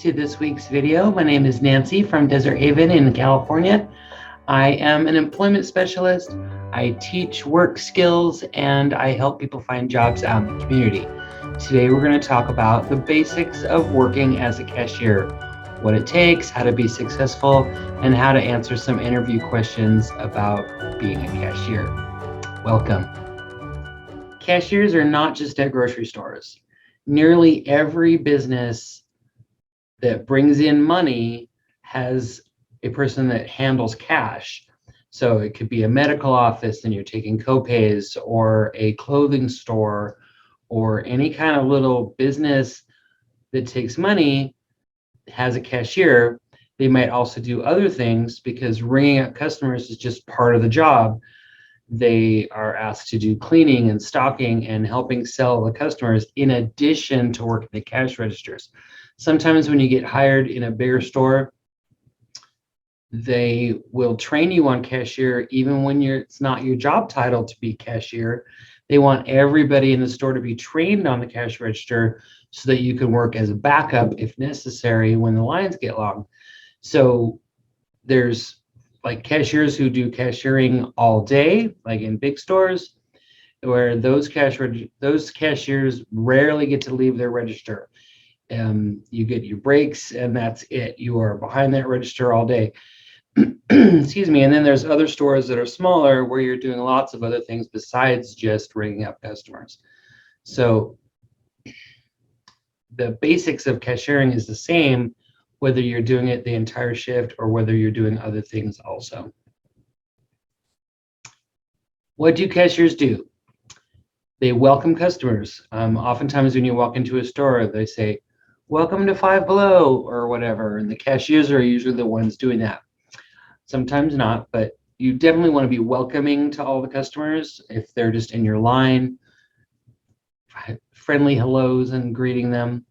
to this week's video. My name is Nancy from Desert Haven in California. I am an employment specialist. I teach work skills and I help people find jobs out in the community. Today we're going to talk about the basics of working as a cashier, what it takes, how to be successful, and how to answer some interview questions about being a cashier. Welcome. Cashiers are not just at grocery stores. Nearly every business that brings in money has a person that handles cash. So it could be a medical office and you're taking copays, or a clothing store, or any kind of little business that takes money has a cashier. They might also do other things because ringing up customers is just part of the job. They are asked to do cleaning and stocking and helping sell the customers in addition to working the cash registers. Sometimes when you get hired in a bigger store, they will train you on cashier even when it's not your job title to be cashier. They want everybody in the store to be trained on the cash register so that you can work as a backup if necessary when the lines get long. So there's like cashiers who do cashiering all day, like in big stores, where those cashiers rarely get to leave their register. You get your breaks and that's it. You are behind that register all day. Excuse me. And then there's other stores that are smaller where you're doing lots of other things besides just ringing up customers. So the basics of cashiering is the same, whether you're doing it the entire shift or whether you're doing other things also. What do cashiers do? They welcome customers. Oftentimes when you walk into a store, they say, "Welcome to Five Below," or whatever, and the cashiers are usually the ones doing that. Sometimes not, but you definitely want to be welcoming to all the customers. If they're just in your line, friendly hellos and greeting them.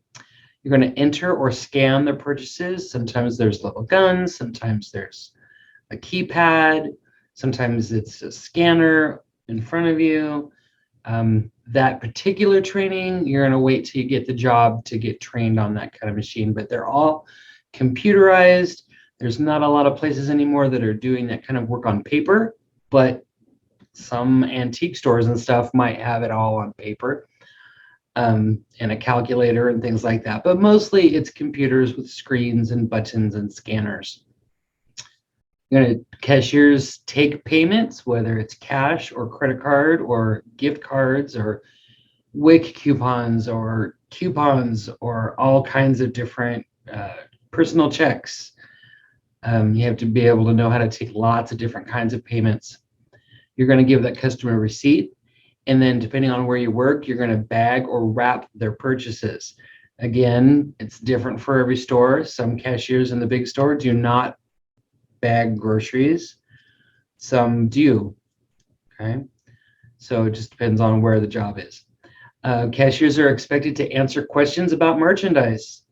You're going to enter or scan their purchases. Sometimes there's little guns, sometimes there's a keypad, sometimes it's a scanner in front of you. That particular training, you're going to wait till you get the job to get trained on that kind of machine, but they're all computerized. There's not a lot of places anymore that are doing that kind of work on paper, but some antique stores and stuff might have it all on paper, and a calculator and things like that. But mostly it's computers with screens and buttons and scanners. Cashiers take payments, whether it's cash or credit card or gift cards or WIC coupons or all kinds of different personal checks. You have to be able to know how to take lots of different kinds of payments. You're going to give that customer a receipt, and then depending on where you work, you're going to bag or wrap their purchases. Again, it's different for every store. Some cashiers in the big store do not bag groceries. Some do. Okay, so it just depends on where the job is. Cashiers are expected to answer questions about merchandise.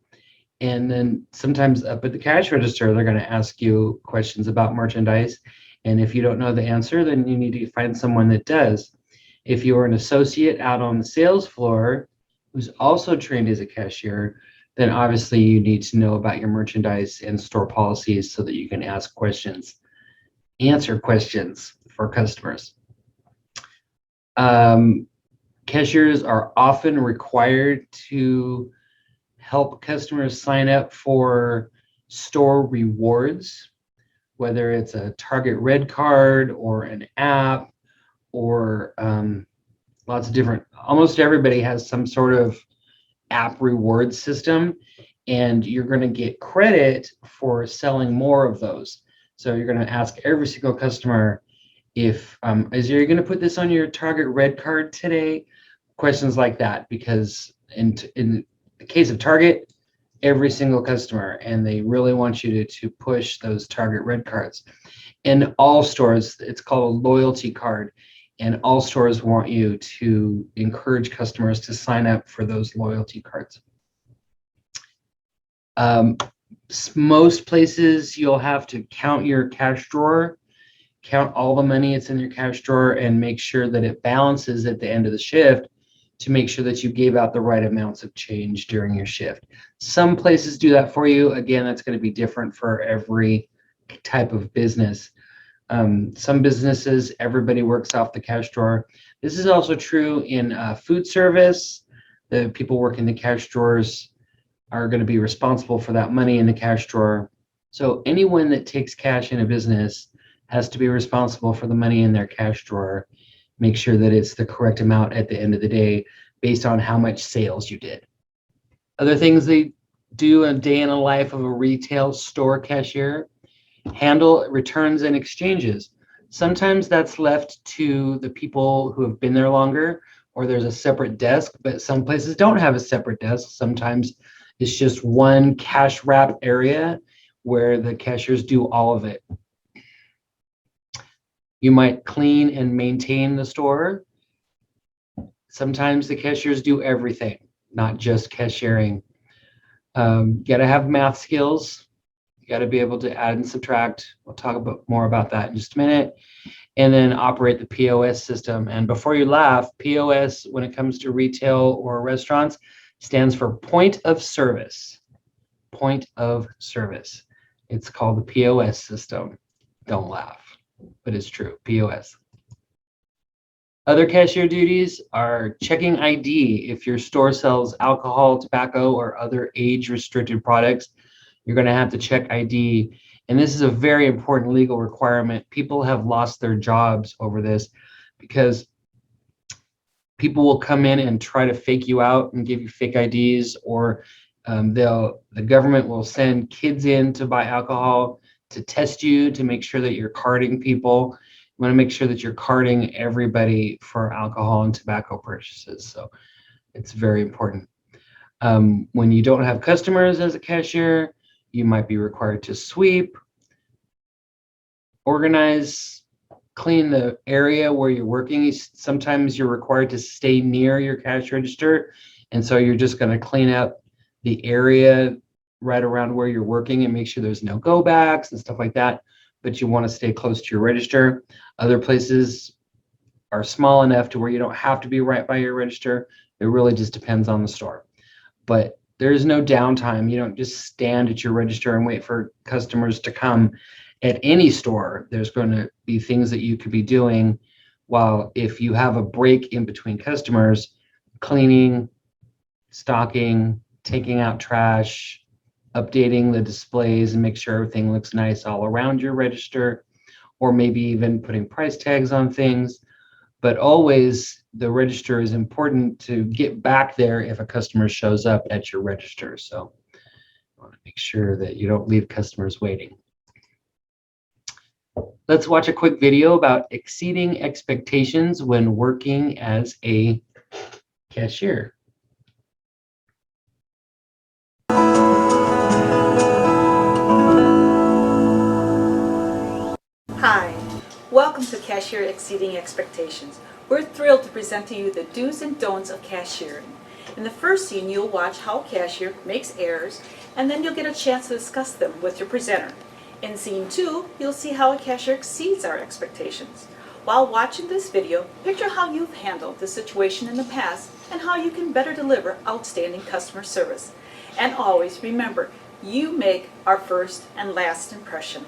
And then sometimes up at the cash register, they're going to ask you questions about merchandise. And if you don't know the answer, then you need to find someone that does. If you're an associate out on the sales floor who's also trained as a cashier, then obviously you need to know about your merchandise and store policies so that you can ask questions, answer questions for customers. Cashiers are often required to help customers sign up for store rewards, whether it's a Target Red Card or an app or lots of different, almost everybody has some sort of app reward system, and you're going to get credit for selling more of those. So you're going to ask every single customer if, you're going to put this on your Target Red Card today? Questions like that, because in the case of Target, every single customer, and they really want you to push those Target Red Cards. In all stores, it's called a loyalty card, and all stores want you to encourage customers to sign up for those loyalty cards. Most places you'll have to count your cash drawer, count all the money that's in your cash drawer, and make sure that it balances at the end of the shift to make sure that you gave out the right amounts of change during your shift. Some places do that for you. Again, that's going to be different for every type of business. Some businesses, everybody works off the cash drawer. This is also true in food service. The people working the cash drawers are going to be responsible for that money in the cash drawer. So anyone that takes cash in a business has to be responsible for the money in their cash drawer. Make sure that it's the correct amount at the end of the day based on how much sales you did. Other things they do a day in the life of a retail store cashier: handle returns and exchanges. Sometimes that's left to the people who have been there longer, or there's a separate desk, but some places don't have a separate desk. Sometimes it's just one cash wrap area where the cashiers do all of it. You might clean and maintain the store. Sometimes the cashiers do everything, not just cashiering. You got to have math skills. You got to be able to add and subtract. We'll talk more about that in just a minute. And then operate the POS system. And before you laugh, POS, when it comes to retail or restaurants, stands for point of service. Point of service. It's called the POS system. Don't laugh, but it's true, POS. Other cashier duties are checking ID. If your store sells alcohol, tobacco, or other age-restricted products, you're going to have to check ID. And this is a very important legal requirement. People have lost their jobs over this because people will come in and try to fake you out and give you fake IDs, or the government will send kids in to buy alcohol to test you to make sure that you're carding people. You want to make sure that you're carding everybody for alcohol and tobacco purchases. So it's very important. When you don't have customers as a cashier, you might be required to sweep, organize, clean the area where you're working. Sometimes you're required to stay near your cash register, and so you're just going to clean up the area right around where you're working and make sure there's no go backs and stuff like that, but you want to stay close to your register. Other places are small enough to where you don't have to be right by your register. It really just depends on the store. But there's no downtime. You don't just stand at your register and wait for customers to come. At any store, there's going to be things that you could be doing, while if you have a break in between customers, cleaning, stocking, taking out trash, updating the displays and make sure everything looks nice all around your register, or maybe even putting price tags on things. But always the register is important to get back there if a customer shows up at your register. So you want to make sure that you don't leave customers waiting. Let's watch a quick video about exceeding expectations when working as a cashier. Hi, welcome to Cashier Exceeding Expectations. We're thrilled to present to you the do's and don'ts of cashiering. In the first scene, you'll watch how a cashier makes errors, and then you'll get a chance to discuss them with your presenter. In scene 2, you'll see how a cashier exceeds our expectations. While watching this video, picture how you've handled the situation in the past and how you can better deliver outstanding customer service. And always remember, you make our first and last impression.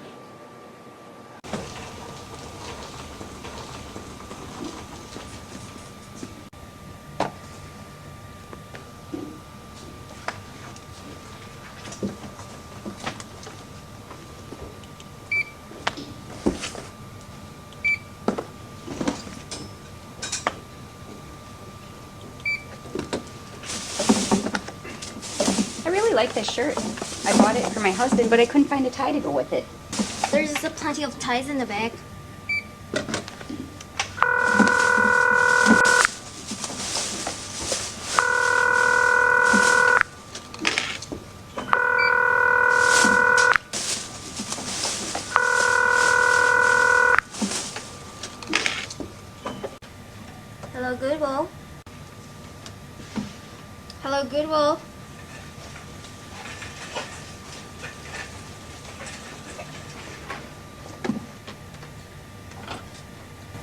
I really like this shirt. I bought it for my husband, but I couldn't find a tie to go with it. There's plenty of ties in the bag. Hello, Goodwill. Hello, Goodwill.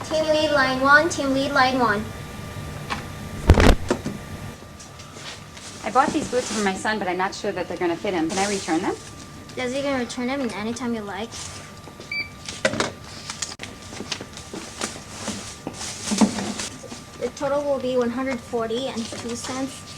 Team lead line 1, team lead line 1. I bought these boots for my son, but I'm not sure that they're going to fit him. Can I return them? Yes, you can return them anytime you like. The total will be $140.02.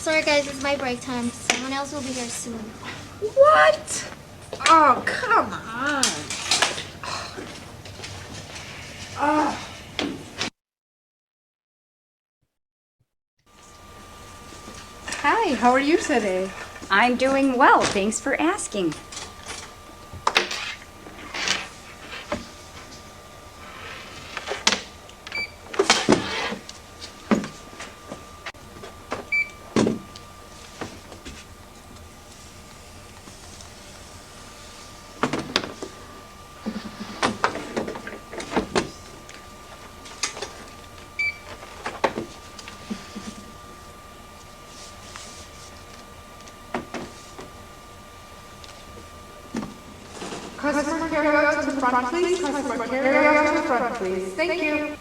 Sorry guys, it's my break time. Someone else will be here soon. What? Oh, come on. Oh. Hi, how are you today? I'm doing well. Thanks for asking. Customer carry out to the front, please. Customer carry out to the front, please. Thank you.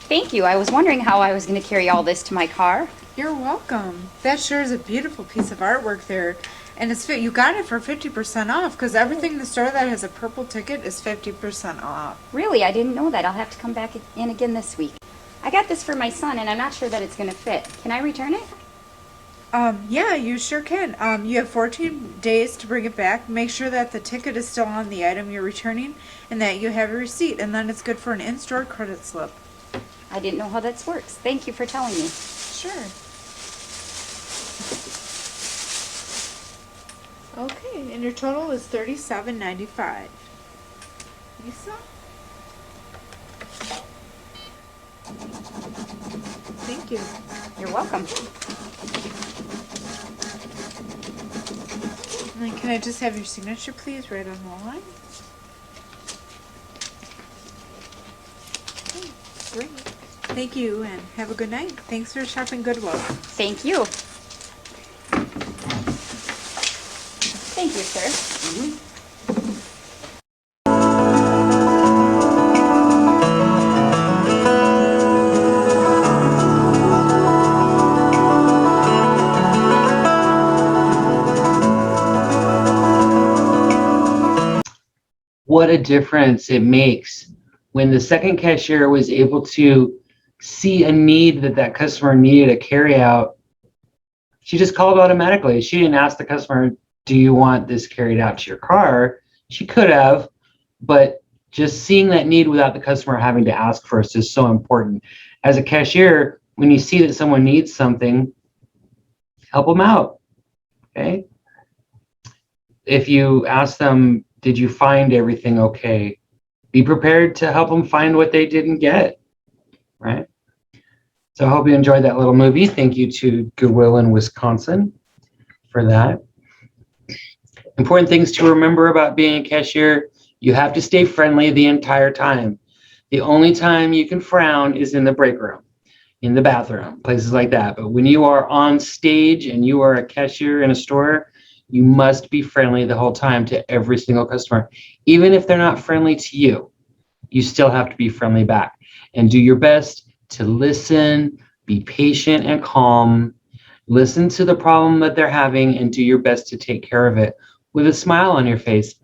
Thank you. I was wondering how I was going to carry all this to my car. You're welcome. That sure is a beautiful piece of artwork there. And it's fit. You got it for 50% off because everything in the store that has a purple ticket is 50% off. Really, I didn't know that. I'll have to come back in again this week. I got this for my son, and I'm not sure that it's going to fit. Can I return it? Yeah, you sure can. You have 14 days to bring it back. Make sure that the ticket is still on the item you're returning and that you have a receipt, and then it's good for an in-store credit slip. I didn't know how this works. Thank you for telling me. Sure. Okay, and your total is $37.95. Lisa? Thank you. You're welcome. And then can I just have your signature, please, right on the line? Okay, great. Thank you, and have a good night. Thanks for shopping Goodwill. Thank you. Thank you, sir. What a difference it makes when the second cashier was able to see a need that customer needed a carry out. She just called automatically. She didn't ask the customer, do you want this carried out to your car? She could have, but just seeing that need without the customer having to ask first is so important. As a cashier, when you see that someone needs something, help them out, okay? If you ask them, did you find everything okay? Be prepared to help them find what they didn't get, right? So I hope you enjoyed that little movie. Thank you to Goodwill in Wisconsin for that. Important things to remember about being a cashier: you have to stay friendly the entire time. The only time you can frown is in the break room, in the bathroom, places like that. But when you are on stage and you are a cashier in a store, you must be friendly the whole time to every single customer. Even if they're not friendly to you, you still have to be friendly back. And do your best to listen, be patient and calm, listen to the problem that they're having, and do your best to take care of it with a smile on your face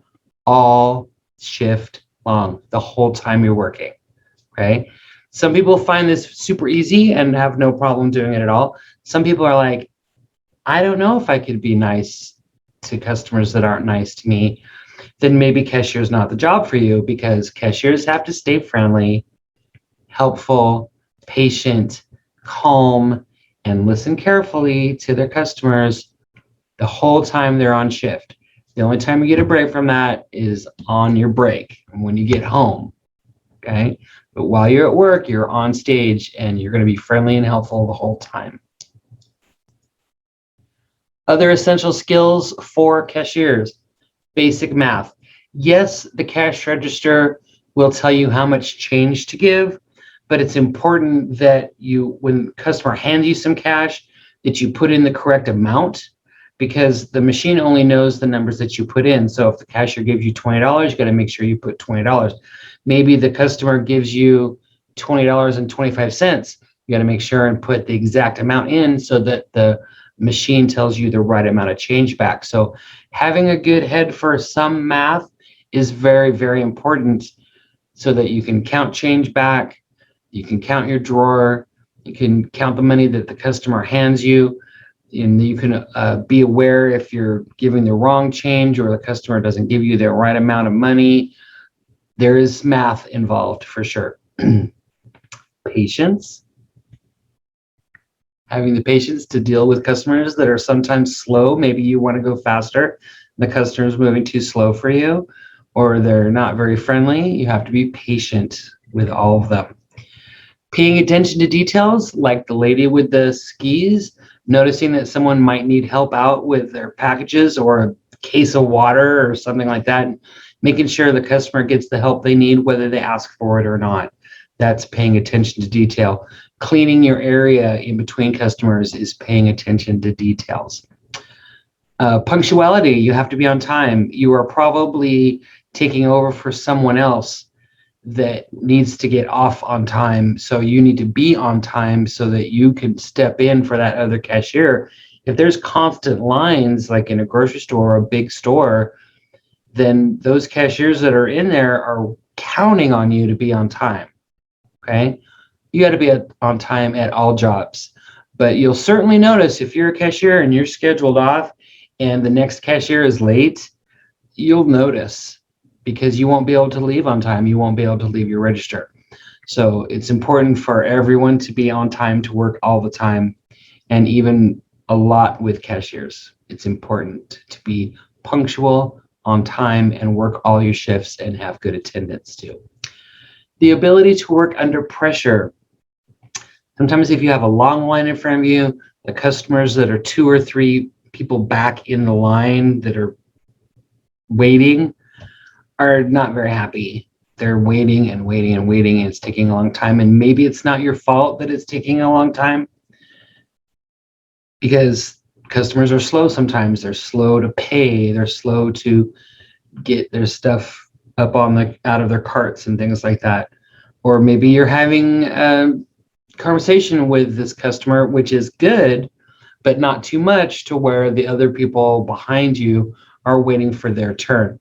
all shift long, the whole time you're working, okay? Some people find this super easy and have no problem doing it at all. Some people are like, I don't know if I could be nice to customers that aren't nice to me. Then maybe cashier is not the job for you, because cashiers have to stay friendly, helpful, patient, calm, and listen carefully to their customers the whole time they're on shift. The only time you get a break from that is on your break when you get home. Okay? But while you're at work, you're on stage and you're going to be friendly and helpful the whole time. Other essential skills for cashiers: basic math. Yes, the cash register will tell you how much change to give, but it's important that when the customer hands you some cash, that you put in the correct amount, because the machine only knows the numbers that you put in. So if the cashier gives you $20, you got to make sure you put $20. Maybe the customer gives you $20.25. You got to make sure and put the exact amount in so that the machine tells you the right amount of change back. So having a good head for some math is very, very important, so that you can count change back, you can count your drawer, you can count the money that the customer hands you, and you can be aware if you're giving the wrong change or the customer doesn't give you the right amount of money. There is math involved for sure. Patience. Having the patience to deal with customers that are sometimes slow. Maybe you want to go faster, the customer's moving too slow for you, or they're not very friendly. You have to be patient with all of them. Paying attention to details, like the lady with the skis, noticing that someone might need help out with their packages or a case of water or something like that, making sure the customer gets the help they need, whether they ask for it or not. That's paying attention to detail. Cleaning your area in between customers is paying attention to details. Punctuality, you have to be on time. You are probably taking over for someone else that needs to get off on time. So you need to be on time so that you can step in for that other cashier. If there's constant lines, like in a grocery store or a big store, then those cashiers that are in there are counting on you to be on time. Okay? You got to be on time at all jobs. But you'll certainly notice if you're a cashier and you're scheduled off and the next cashier is late, you'll notice, because you won't be able to leave on time. You won't be able to leave your register. So it's important for everyone to be on time to work all the time, and even a lot with cashiers. It's important to be punctual, on time, and work all your shifts and have good attendance too. The ability to work under pressure. Sometimes if you have a long line in front of you, the customers that are 2 or 3 people back in the line that are waiting are not very happy. They're waiting and waiting and waiting, and it's taking a long time. And maybe it's not your fault that it's taking a long time, because customers are slow sometimes. They're slow to pay. They're slow to get their stuff up on out of their carts and things like that. Or maybe you're having a conversation with this customer, which is good, but not too much to where the other people behind you are waiting for their turn.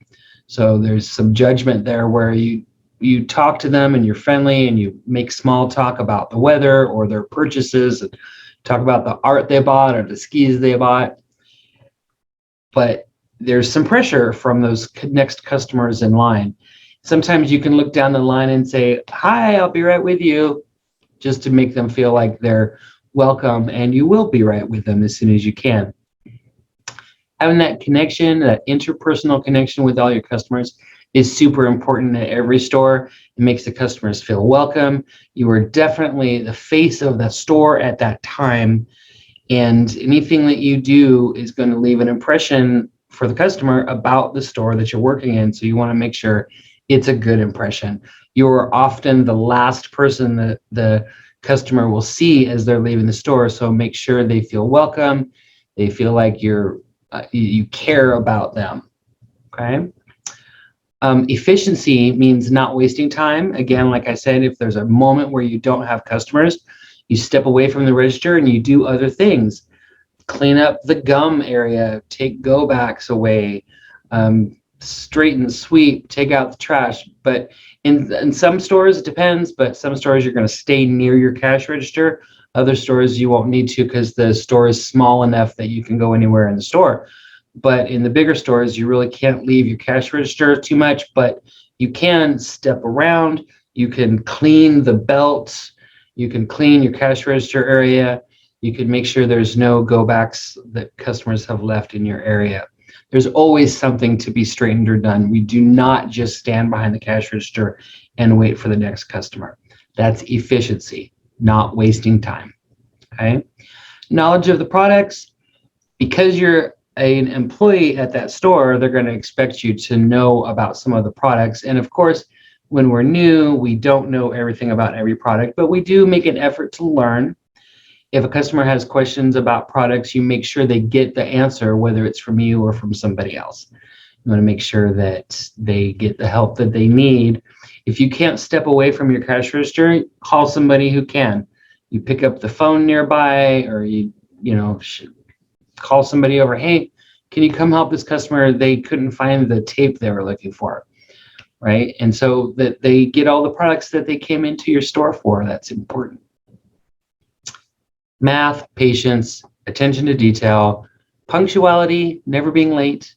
So there's some judgment there where you talk to them and you're friendly and you make small talk about the weather or their purchases, and talk about the art they bought or the skis they bought. But there's some pressure from those next customers in line. Sometimes you can look down the line and say, "Hi, I'll be right with you," just to make them feel like they're welcome, and you will be right with them as soon as you can. Having that connection, that interpersonal connection with all your customers, is super important at every store. It makes the customers feel welcome. You are definitely the face of the store at that time, and anything that you do is going to leave an impression for the customer about the store that you're working in. So you want to make sure it's a good impression. You're often the last person that the customer will see as they're leaving the store, so make sure they feel welcome. They feel like you care about them. Okay. Efficiency means not wasting time. Again, like I said, if there's a moment where you don't have customers, you step away from the register and you do other things. Clean up the gum area, take go backs away, straighten, sweep, take out the trash. But in some stores, it depends, but some stores you're going to stay near your cash register. Other stores you won't need to, because the store is small enough that you can go anywhere in the store. But in the bigger stores, you really can't leave your cash register too much, but you can step around. You can clean the belts. You can clean your cash register area. You could make sure there's no go backs that customers have left in your area. There's always something to be straightened or done. We do not just stand behind the cash register and wait for the next customer. That's efficiency, not wasting time. Okay. Knowledge of the products. Because you're an employee at that store, they're going to expect you to know about some of the products. And of course, when we're new, we don't know everything about every product, but we do make an effort to learn. If a customer has questions about products, you make sure they get the answer, whether it's from you or from somebody else. You want to make sure that they get the help that they need. If you can't step away from your cash register, call somebody who can. You pick up the phone nearby, or you call somebody over. Hey, can you come help this customer? They couldn't find the tape they were looking for, right? And so that they get all the products that they came into your store for. That's important. Math, patience, attention to detail, punctuality, never being late,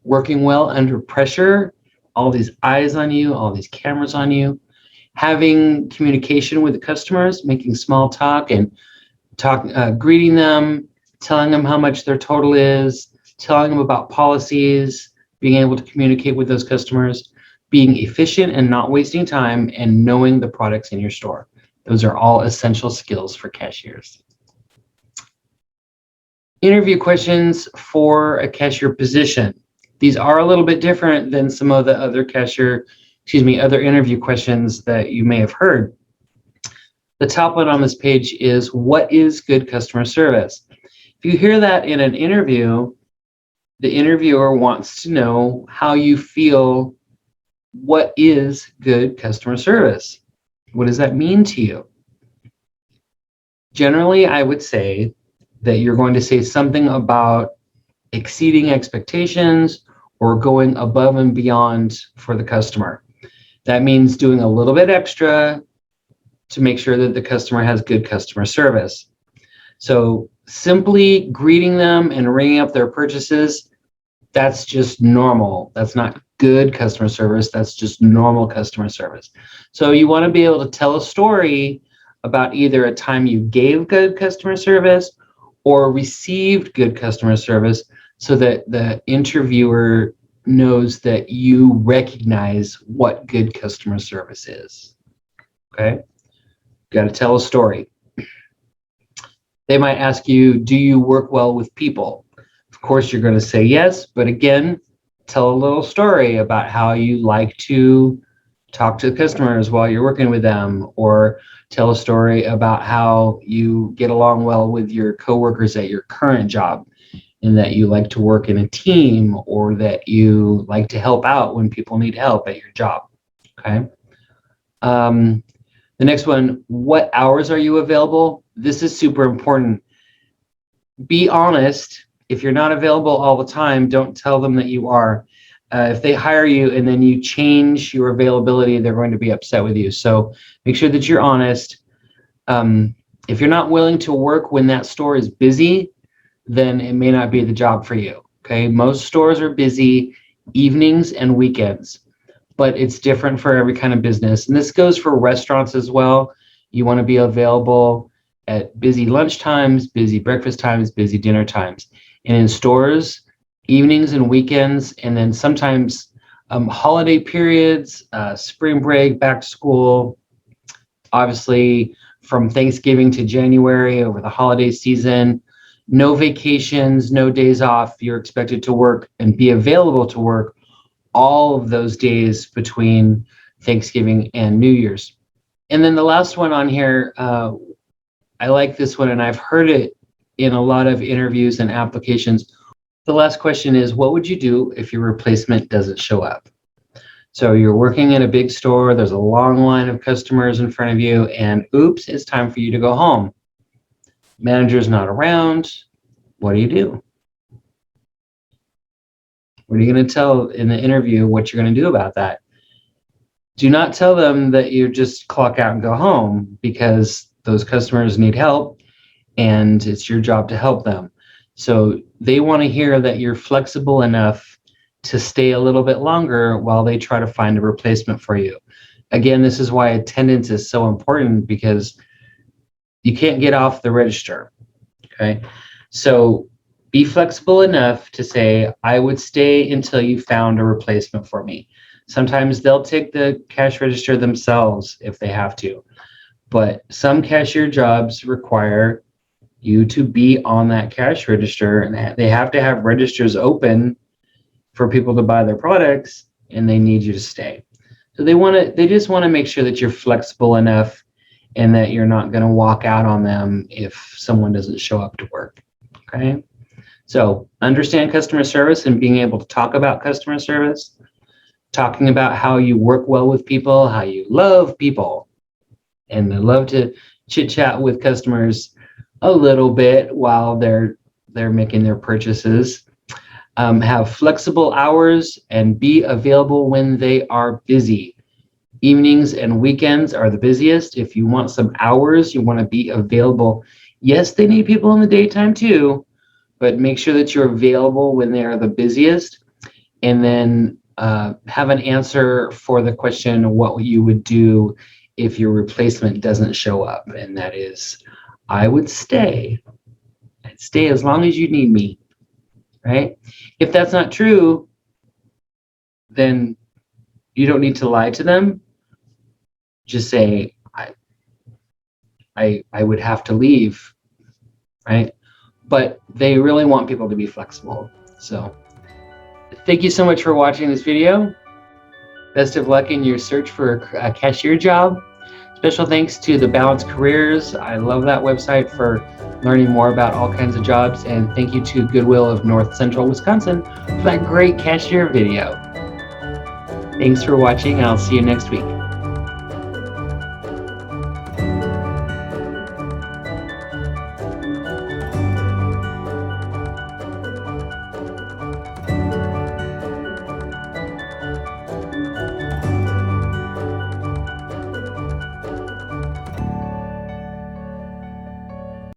working well under pressure, all these eyes on you, all these cameras on you, having communication with the customers, making small talk and greeting them, telling them how much their total is, telling them about policies, being able to communicate with those customers, being efficient and not wasting time, and knowing the products in your store. Those are all essential skills for cashiers. Interview questions for a cashier position. These are a little bit different than some of the other other interview questions that you may have heard. The top one on this page is, what is good customer service? If you hear that in an interview, the interviewer wants to know how you feel. What is good customer service? What does that mean to you? Generally, I would say that you're going to say something about exceeding expectations or going above and beyond for the customer. That means doing a little bit extra to make sure that the customer has good customer service. So simply greeting them and ringing up their purchases, that's just normal. That's not good customer service. That's just normal customer service. So you want to be able to tell a story about either a time you gave good customer service or received good customer service, so that the interviewer knows that you recognize what good customer service is. Okay? Got to tell a story. They might ask you, do you work well with people? Of course, you're going to say yes, but again, tell a little story about how you like to talk to the customers while you're working with them, or tell a story about how you get along well with your coworkers at your current job, and that you like to work in a team, or that you like to help out when people need help at your job. Okay. The next one, what hours are you available? This is super important. Be honest. If you're not available all the time, don't tell them that you are. If they hire you and then you change your availability, they're going to be upset with you. So make sure that you're honest. If you're not willing to work when that store is busy, then it may not be the job for you. Okay, most stores are busy evenings and weekends, but it's different for every kind of business. And this goes for restaurants as well. You want to be available at busy lunch times, busy breakfast times, busy dinner times. And in stores, evenings and weekends, and then sometimes holiday periods, spring break, back to school, obviously from Thanksgiving to January over the holiday season. No vacations, no days off. You're expected to work and be available to work all of those days between Thanksgiving and New Year's. And then the last one on here, I like this one, and I've heard it in a lot of interviews and applications. The last question is, what would you do if your replacement doesn't show up? So you're working in a big store, there's a long line of customers in front of you, and oops, it's time for you to go home. Manager's not around. What do you do? What are you going to tell in the interview what you're going to do about that? Do not tell them that you just clock out and go home, because those customers need help and it's your job to help them. So they want to hear that you're flexible enough to stay a little bit longer while they try to find a replacement for you. Again, this is why attendance is so important, because you can't get off the register. Okay. So be flexible enough to say, I would stay until you found a replacement for me. Sometimes they'll take the cash register themselves if they have to, but some cashier jobs require you to be on that cash register, and they have to have registers open for people to buy their products, and they need you to stay. So they just want to make sure that you're flexible enough and that you're not going to walk out on them if someone doesn't show up to work. Okay. So understand customer service and being able to talk about customer service, talking about how you work well with people, how you love people, and love to chit chat with customers a little bit while they're making their purchases. Have flexible hours and be available when they are busy. Evenings and weekends are the busiest. If you want some hours, you want to be available. Yes, they need people in the daytime too, but make sure that you're available when they are the busiest. And then have an answer for the question what you would do if your replacement doesn't show up. And that is, I would stay. I'd stay as long as you need me, right? If that's not true, then you don't need to lie to them. Just say, I would have to leave, right? But they really want people to be flexible. So thank you so much for watching this video. Best of luck in your search for a cashier job. Special thanks to the Balanced Careers. I love that website for learning more about all kinds of jobs. And thank you to Goodwill of North Central Wisconsin for that great cashier video. Thanks for watching. I'll see you next week.